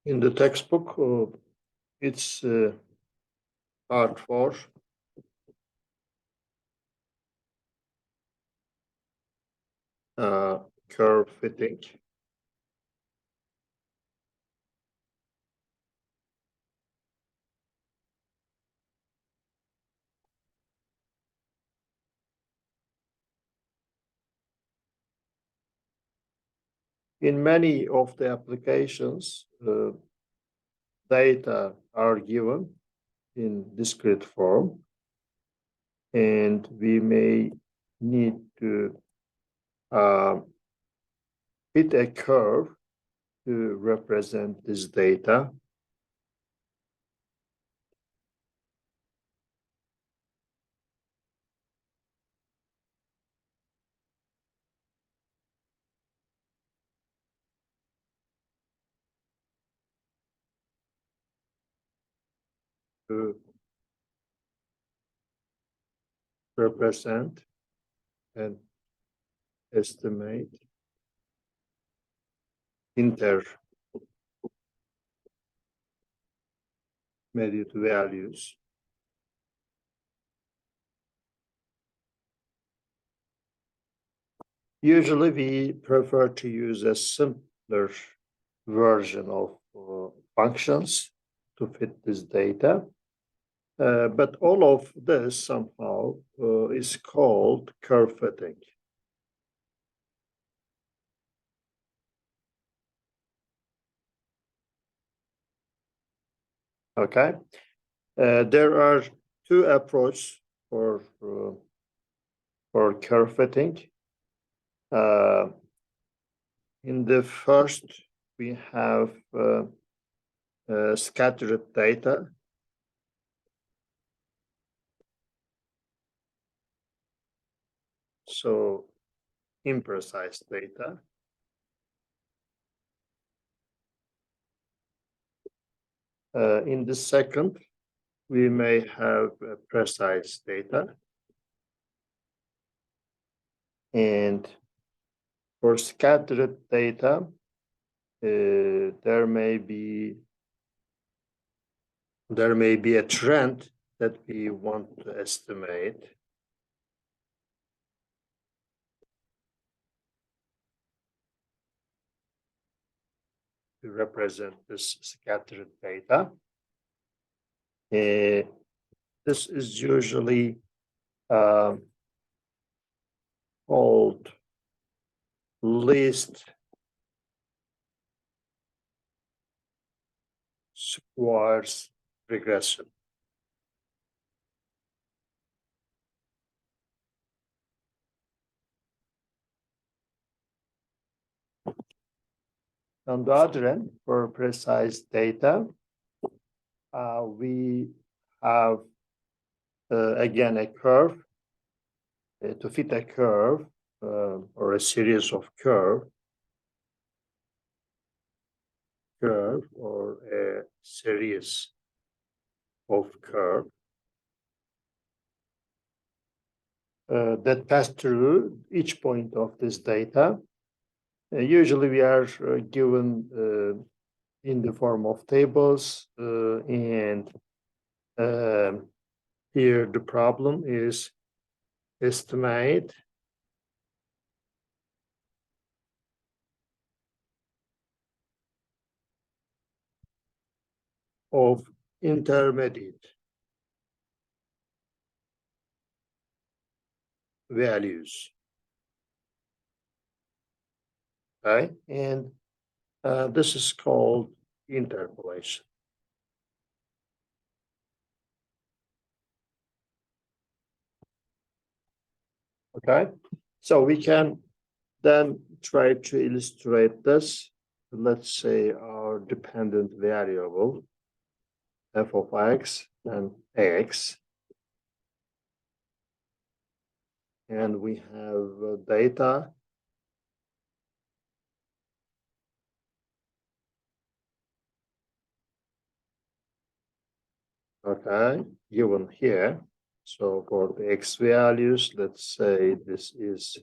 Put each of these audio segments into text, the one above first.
In the textbook, it's part 4. Curve fitting. In many of the applications, data are given in discrete form, and we may need to fit a curve to represent this data. To represent and estimate intermediate values. Usually we prefer to use a simpler version of functions to fit this data. But all of this somehow is called curve fitting. Okay, there are two approaches for curve fitting. In the first, we have scattered data. So imprecise data. In the second, we may have precise data. And for scattered data, there may be a trend that we want to estimate. To represent this scattered data. This is usually called least squares regression. On the other end, for precise data, we have again a curve. To fit a curve or a series of curve or a series of curve that pass through each point of this data. Usually we are given in the form of tables, and here the problem is estimate of intermediate values. Okay, and this is called interpolation. Okay, so we can then try to illustrate this. Let's say our dependent variable f of x and x, and we have data okay given here. So for the x values, let's say this is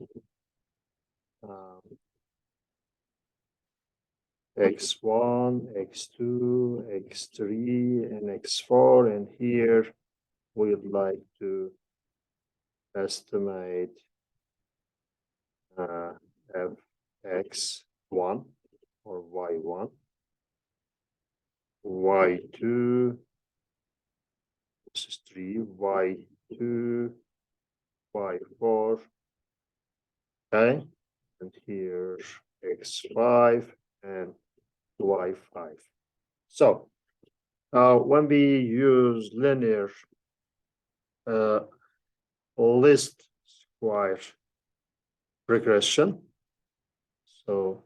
x1, x2, x3, and x4, and here we'd like to estimate fx1 or y1, y2, this is 3, y2, y4, okay, and here x5 and y5. So when we use linear least square regression, so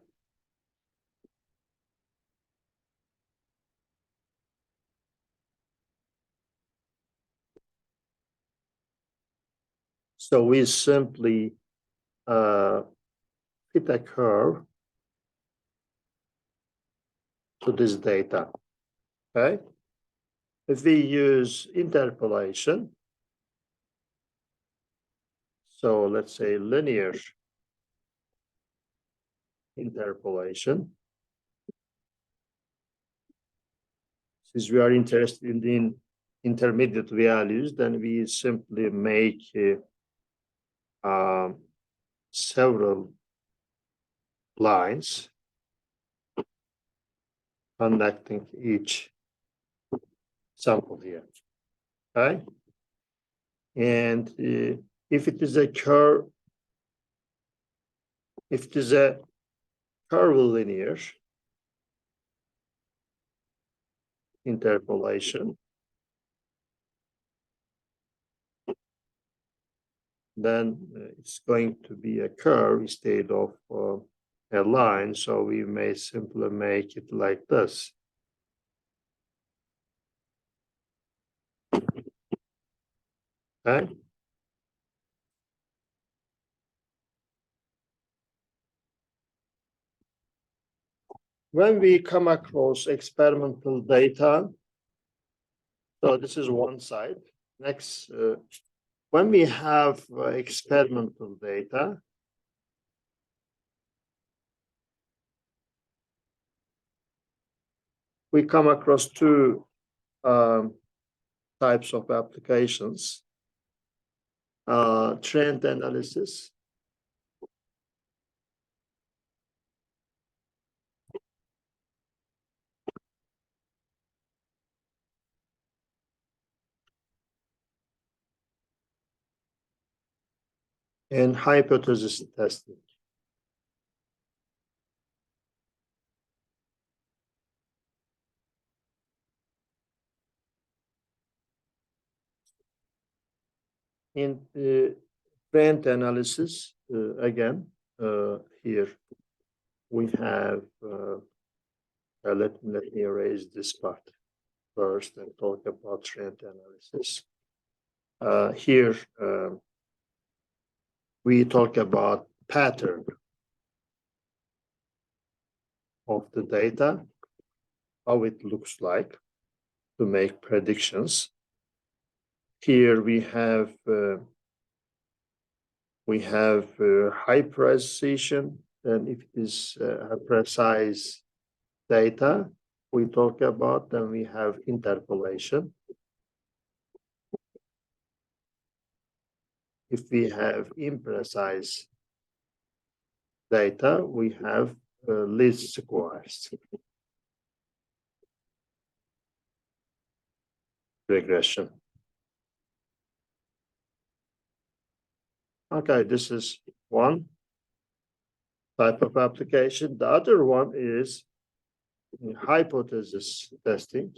we simply fit a curve to this data, okay? If we use interpolation, so let's say linear interpolation, since we are interested in intermediate values, then we simply make several lines connecting each sample here, okay? And if it is a curve, if it is a curvilinear interpolation, then it's going to be a curve instead of a line. So we may simply make it like this. Okay. When we come across experimental data, so this is one side. Next, when we have experimental data, we come across two types of applications, trend analysis and hypothesis testing. In trend analysis, again, here we have, let me erase this part first and talk about trend analysis. Here, we talk about pattern of the data, how it looks like to make predictions. Here we have high precision, and if it is a precise data we talk about, then we have interpolation. If we have imprecise data, we have least squares regression. Okay, this is one type of application. The other one is hypothesis testing.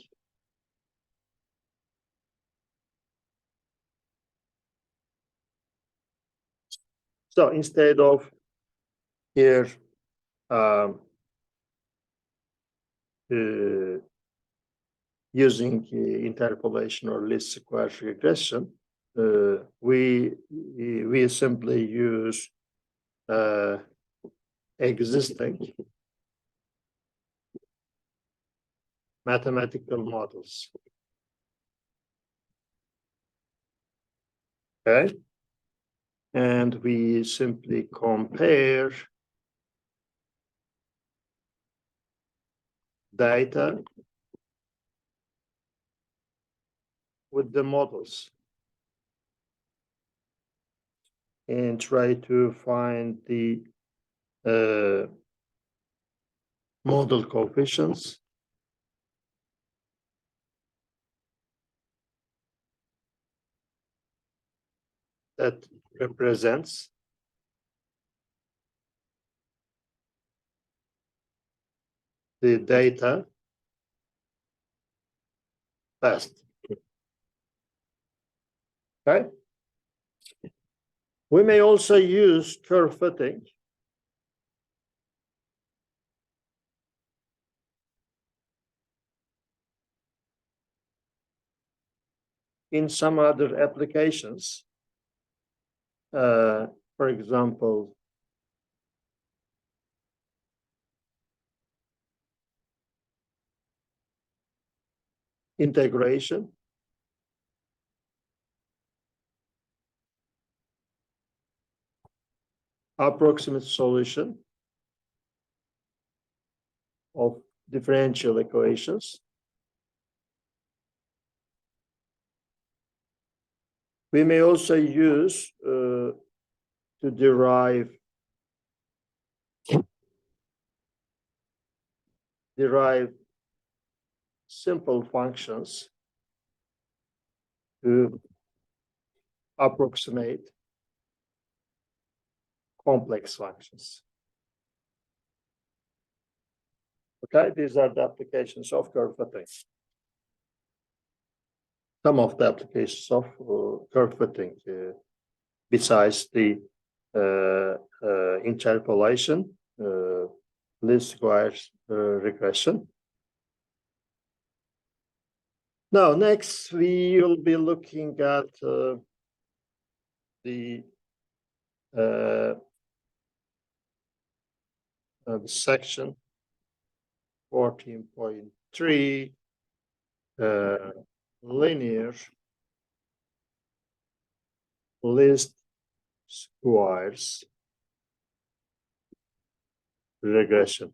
So instead of here using interpolation or least square regression, we simply use existing mathematical models. Okay, and we simply compare data with the models and try to find the model coefficients that represents the data best. Okay. We may also use curve fitting in some other applications. For example, integration, approximate solution of differential equations. We may also use to derive simple functions to approximate complex functions. Okay, these are the applications of curve fitting. Some of the applications of curve fitting, besides the interpolation, least squares regression. Now, next we will be looking at the section 14.3 linear least squares regression.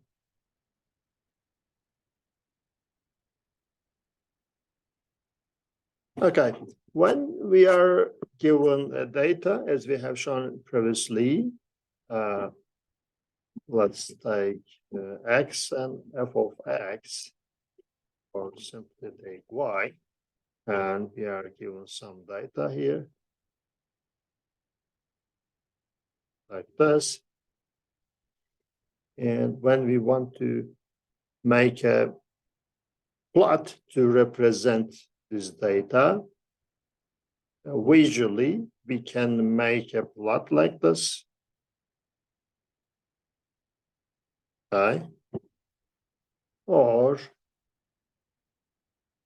Okay, when we are given data, as we have shown previously, let's take x and f of x, or simply take y, and we are given some data here, like this. And when we want to make a plot to represent this data, visually, we can make a plot like this. Okay. Or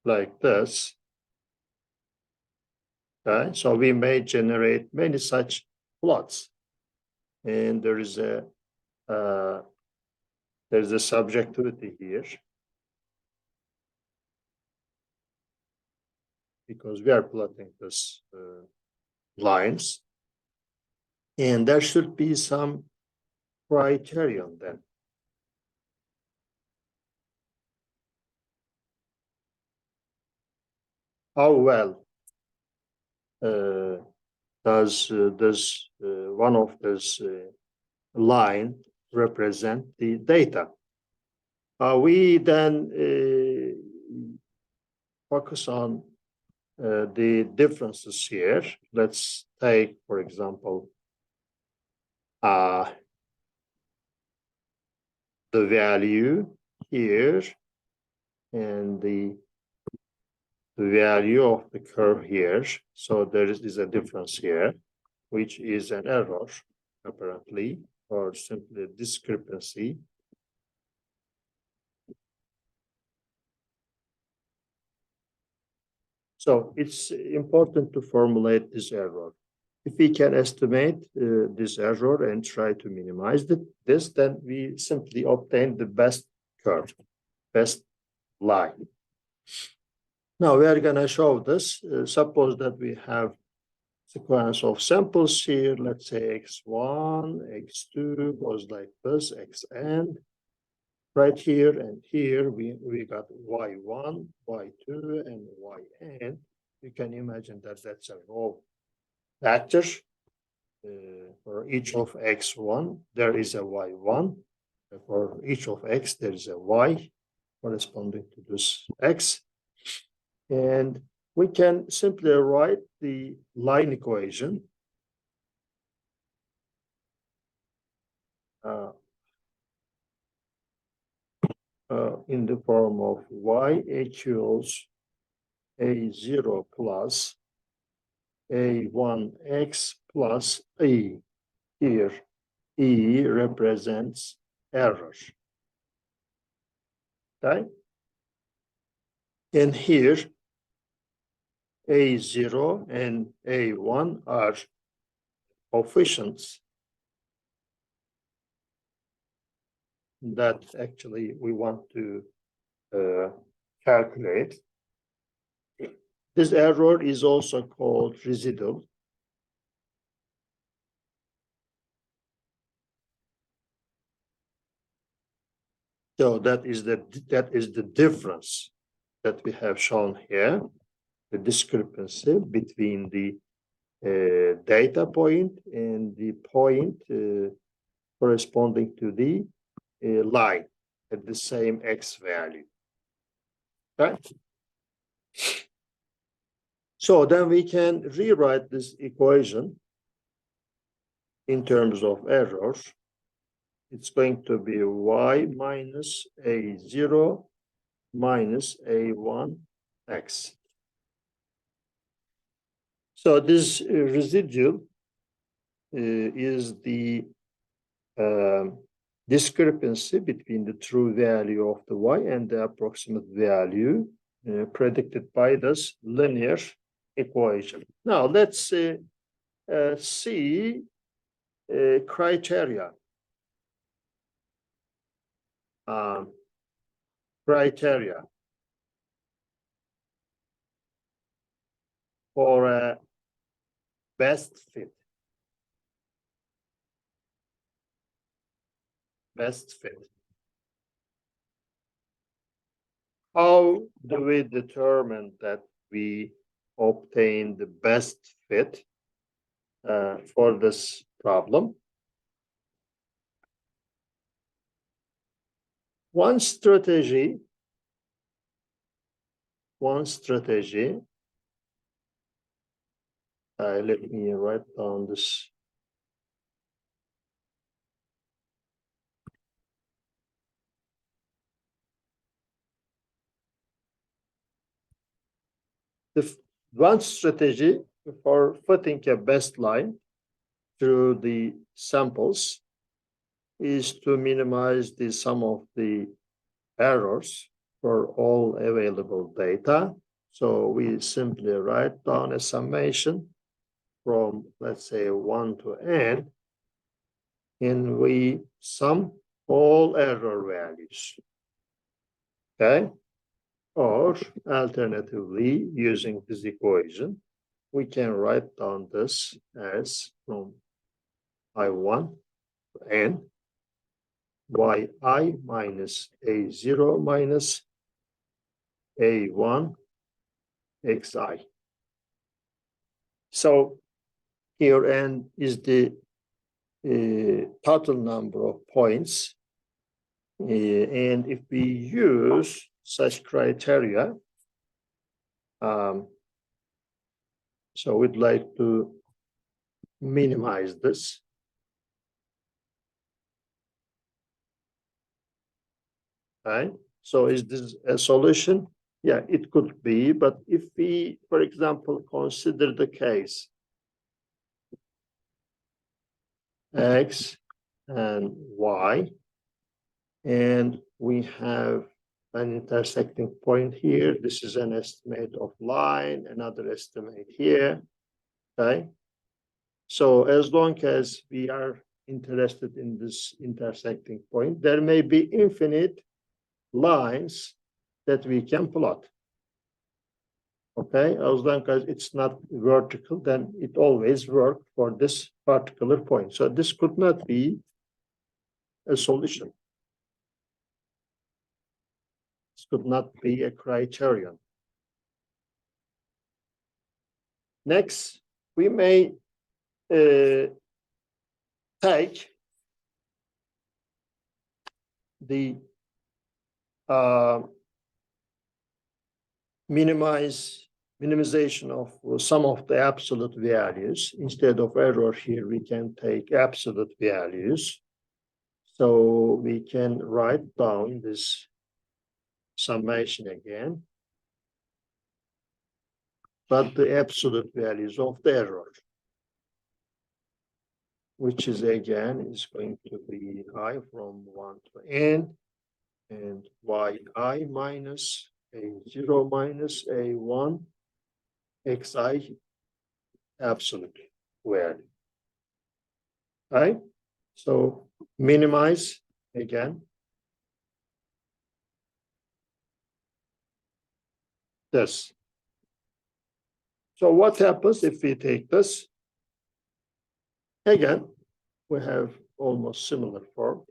like this. Okay. So we may generate many such plots. And there is a there's a subjectivity here, because we are plotting this lines, and there should be some criterion then. How well does one of this line represent the data? We then focus on the differences here. Let's take, for example, the value here and the value of the curve here. So there is a difference here, which is an error, apparently, or simply a discrepancy. So it's important to formulate this error. If we can estimate this error and try to minimize this, then we simply obtain the best curve, best line. Now we are going to show this. Suppose that we have sequence of samples here. Let's say x1, x2 goes like this, xn. right here and here, we got y1, y2, and yn. You can imagine that that's a raw vector. For each of x1, there is a y1. For each of x, there is a y corresponding to this x. And we can simply write the line equation in the form of y equals a0 plus a1x plus e. Here, e represents error. Okay? And here, a0 and a1 are coefficients that actually we want to calculate. This error is also called residual. So that is the difference that we have shown here, the discrepancy between the data point and the point corresponding to the line at the same x value. Right? So then we can rewrite this equation in terms of errors. It's going to be y minus a0 minus a1x. So this residual is the discrepancy between the true value of the y and the approximate value predicted by this linear equation. Now let's see criteria. Criteria for a best fit. Best fit. How do we determine that we obtain the best fit for this problem? One strategy, let me write down this. One strategy for fitting a best line through the samples is to minimize the sum of the errors for all available data. So we simply write down a summation from, let's say, 1 to n, and we sum all error values. Okay? Or alternatively, using this equation, we can write down this as from I1 to n, yi minus a0 minus a1 xi. So here n is the total number of points. And if we use such criteria, so we'd like to minimize this. Right? So is this a solution? Yeah, it could be, but if we, for example, consider the case x and y, and we have an intersecting point here. This is an estimate of line, another estimate here, okay? So as long as we are interested in this intersecting point, there may be infinite lines that we can plot, okay? As long as it's not vertical, then it always works for this particular point. So this could not be a solution. could not be a criterion. Next, we may take the minimization of some of the absolute values. Instead of error here, we can take absolute values. So we can write down this summation again, but the absolute values of the error, which is again is going to be I from 1 to n, and yi minus a0 minus a1 xi absolute value. Right? So minimize again this. So what happens if we take this? Again, we have almost similar form.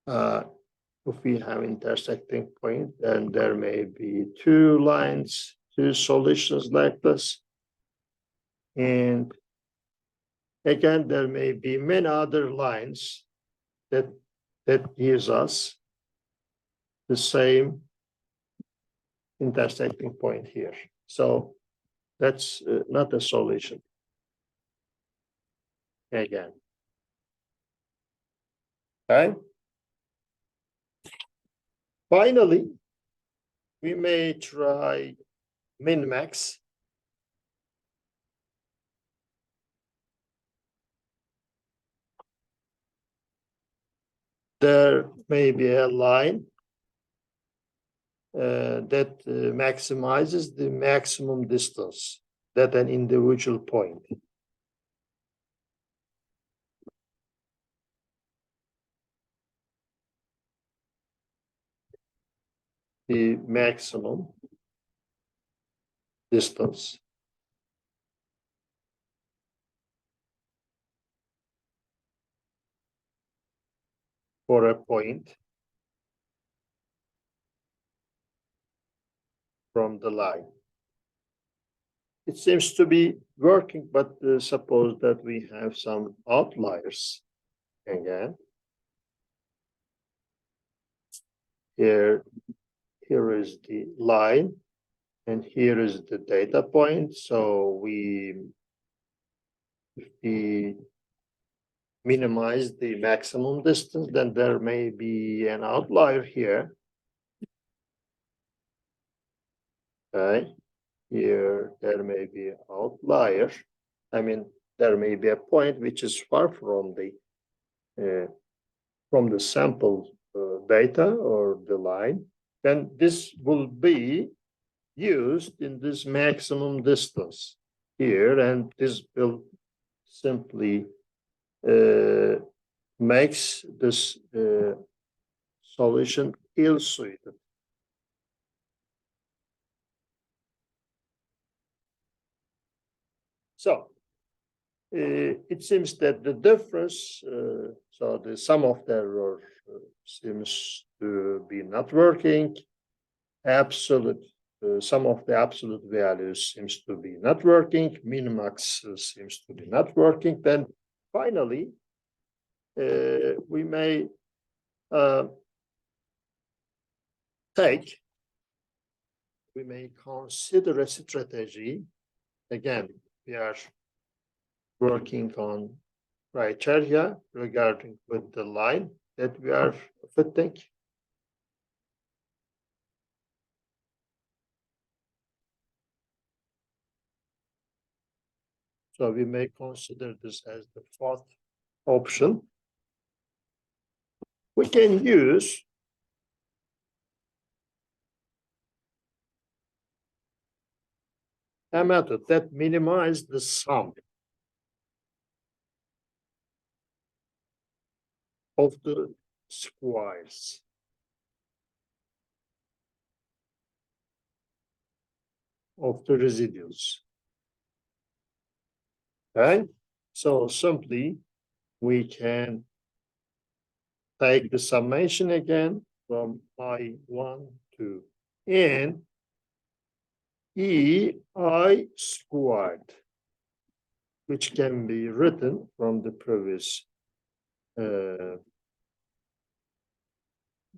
If we have intersecting point, then there may be two lines, two solutions like this. And again, there may be many other lines that gives us the same intersecting point here. So that's not a solution. Again. Okay. Finally, we may try min-max. There may be a line that maximizes the maximum distance at an individual point. The maximum distance for a point from the line. It seems to be working, but suppose that we have some outliers again. Here is the line, and here is the data point. So if we minimize the maximum distance, then there may be an outlier here. Okay, here there may be an outlier. I mean, there may be a point which is far from the sample data or the line. Then this will be used in this maximum distance here, and this will simply makes this solution ill-suited. So it seems that the difference, so the sum of the error seems to be not working. Absolute sum of the absolute values seems to be not working. Min-max seems to be not working. Then finally, we may consider a strategy. Again, we are working on criteria regarding with the line that we are fitting. So we may consider this as the fourth option. We can use a method that minimizes the sum of the squares. Of the residuals. Okay, so simply we can take the summation again from I1 to N EI squared, which can be written from the previous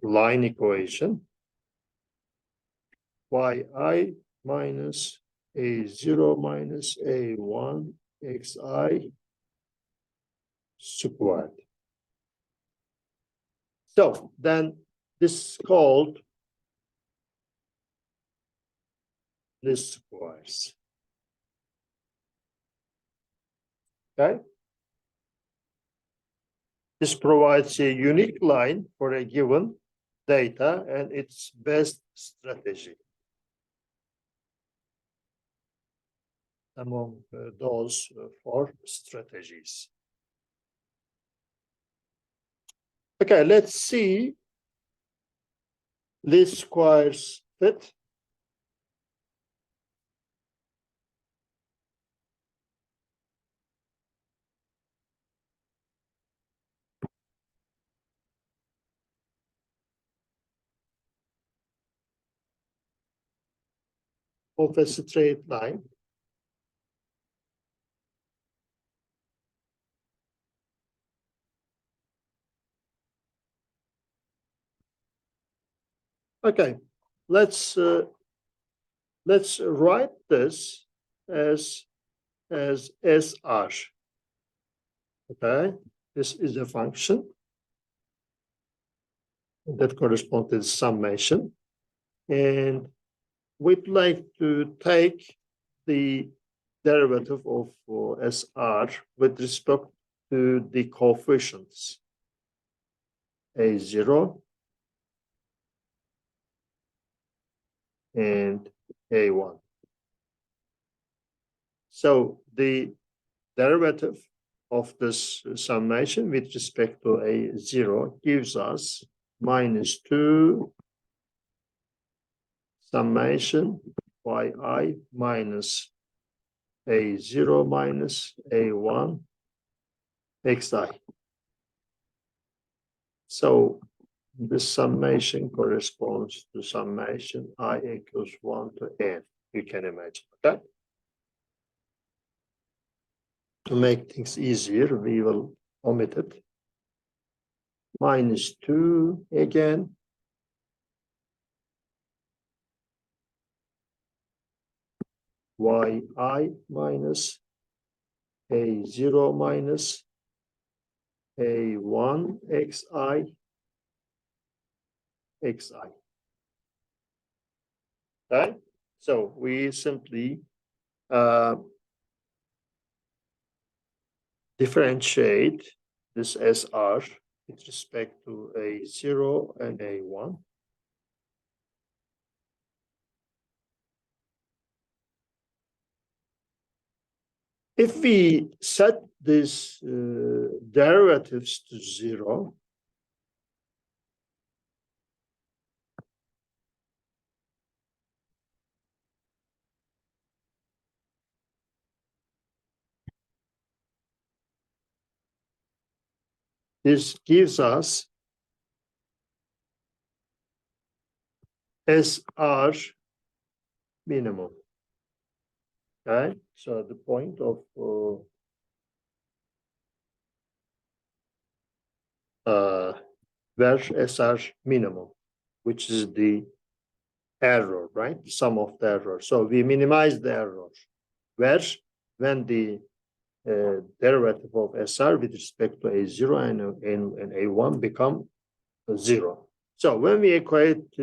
line equation, yi minus a0 minus a1 xi squared. So then this is called least squares. Okay. This provides a unique line for a given data and its best strategy among those four strategies. Okay, let's see least squares fit. Of a straight line. Okay, let's write this as SR. Okay, this is a function that corresponds to the summation, and we'd like to take the derivative of SR with respect to the coefficients A0 and A1. So the derivative of this summation with respect to A0 gives us -2 summation yi minus A0 minus A1 xi. So this summation corresponds to summation I equals 1 to n, you can imagine, okay? To make things easier, we will omit it. -2 again. yi minus A0 minus A1 xi. Okay, so we simply differentiate this SR with respect to A0 and A1. If we set these derivatives to 0, this gives us SR minimum. Okay, so the point of where SR minimum, which is the error, right? Sum of the error. So we minimize the error. Where when the derivative of SR with respect to A0 and A1 become 0. So when we equate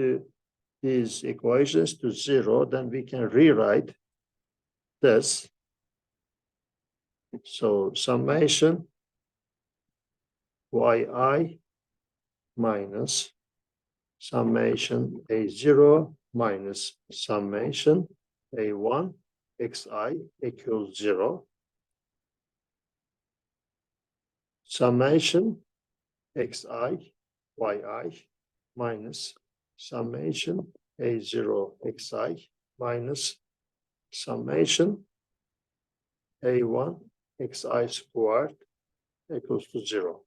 these equations to 0, then we can rewrite this. So summation yi minus summation A0 minus summation A1 xi equals 0. Summation xi yi minus summation A0 xi minus summation A1 xi squared equals to 0.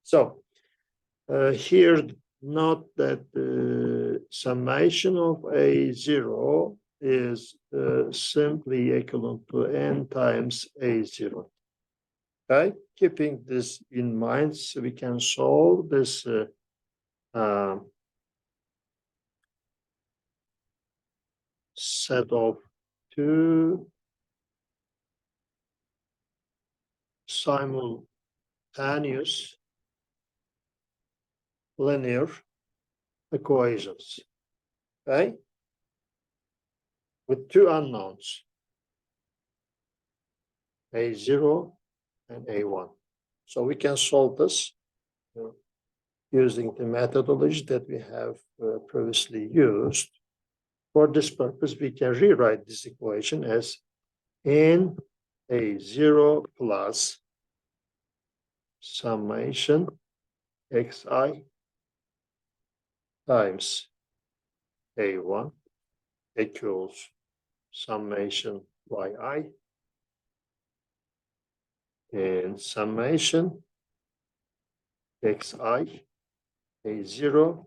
So here note that the summation of A0 is simply equivalent to n times A0. Okay, keeping this in mind, so we can solve this set of two simultaneous linear equations, okay, with two unknowns, A0 and A1. So we can solve this using the methodology that we have previously used. For this purpose, we can rewrite this equation as n A0 plus summation xi times A1 equals summation yi and summation xi A0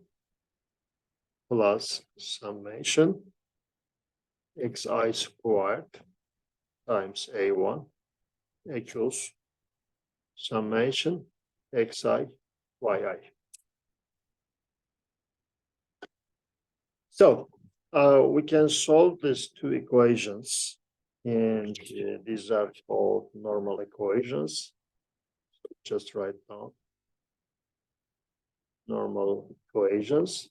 plus summation xi squared times A1 equals summation xi yi. So we can solve these two equations, and these are called normal equations. So just write down normal equations.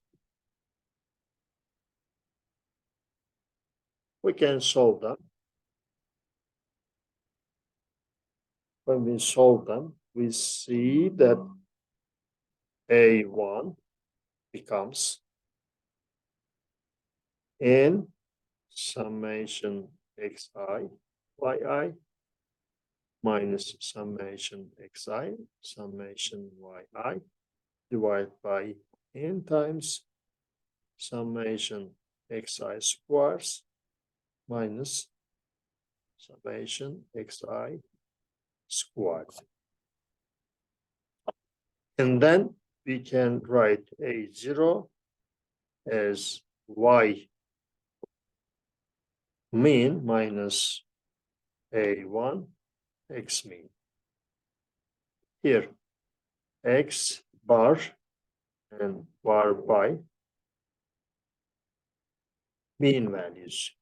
We can solve them. When we solve them, we see that A1 becomes n summation xi yi minus summation xi summation yi divided by n times summation xi squares minus summation xi squared. And then we can write A0 as y mean minus A1 x mean. Here, x bar and bar by mean values.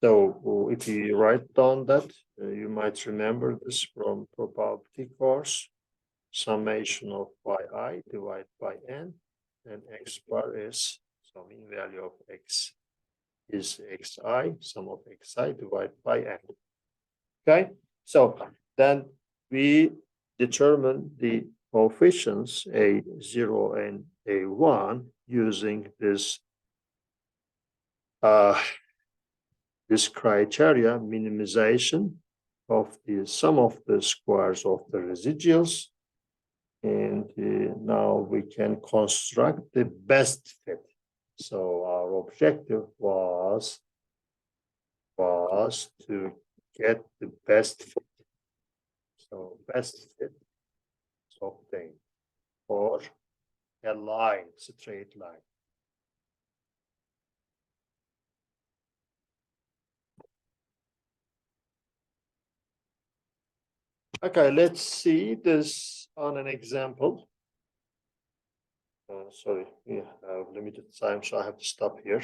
So if you write down that, you might remember this from probability course. Summation of yi divided by n, and x bar is, so mean value of x is xi, sum of xi divided by n. Okay, so then we determine the coefficients A0 and A1 using this this criteria, minimization of the sum of the squares of the residuals. And now we can construct the best fit. So our objective was to get the best fit. So best fit is obtained for a line, straight line. Okay, let's see this on an example. Sorry, we have limited time, so I have to stop here.